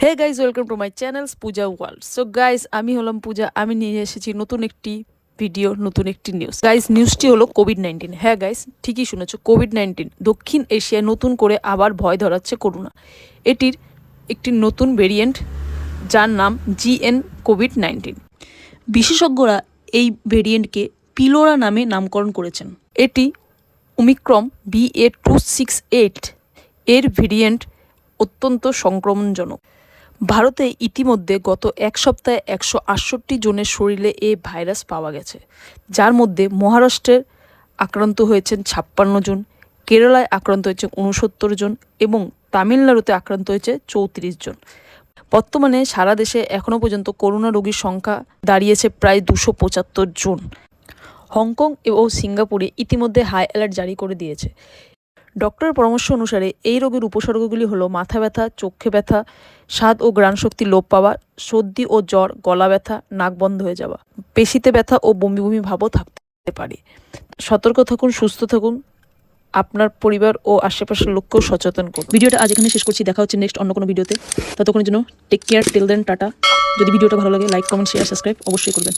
Hey guys, welcome to my channels Puja world. So guys, আমি হলাম পূজা। আমি নিয়ে এসেছি নতুন একটি ভিডিও, নতুন একটি নিউজ। গাইজ, নিউজটি হলো কোভিড-19। হ্যাঁ গাইজ, ঠিকই শুনেছো, কোভিড-19। দক্ষিণ এশিয়ায় নতুন করে আবার ভয় ধরাচ্ছে করোনা। এটির একটি নতুন ভেরিয়েন্ট, যার নাম জিএন কোভিড-19। বিশেষজ্ঞরা এই ভেরিয়েন্টকে পিলোরা নামে নামকরণ করেছেন। এটি ওমিক্রন BA.268 এর ভেরিয়েন্ট, অত্যন্ত সংক্রমণজনক। ভারতে ইতিমধ্যে গত এক সপ্তাহে 168 জনের শরীরে এই ভাইরাস পাওয়া গেছে, যার মধ্যে মহারাষ্ট্রের আক্রান্ত হয়েছেন 56 জন, কেরালায় আক্রান্ত হয়েছে 69 জন এবং তামিলনাড়ুতে আক্রান্ত হয়েছে 34 জন। বর্তমানে সারা দেশে এখনও পর্যন্ত করোনা রোগীর সংখ্যা দাঁড়িয়েছে প্রায় 275 জন। হংকং এবং সিঙ্গাপুরে ইতিমধ্যে হাই অ্যালার্ট জারি করে দিয়েছে। ডক্টরের পরামর্শ অনুসারে এই রোগের উপসর্গগুলি হলো মাথা ব্যথা, চোখে ব্যথা, স্বাদ ও ঘ্রাণশক্তি লোপ পাওয়া, সর্দি ও জ্বর, গলা ব্যথা, নাক বন্ধ হয়ে যাওয়া, পেশিতে ব্যথা ও বমি বমি ভাবও থাকতে পারে। সতর্ক থাকুন, সুস্থ থাকুন, আপনার পরিবার ও আশেপাশের লোককেও সচেতন করুন। ভিডিওটা আজ এখানে শেষ করছি, দেখা হচ্ছে নেক্সট অন্য কোনো ভিডিওতে। ততক্ষণের জন্য take care, till then, tata. যদি ভিডিওটা ভালো লাগে, লাইক, কমেন্ট, শেয়ার, সাবস্ক্রাইব অবশ্যই করবেন।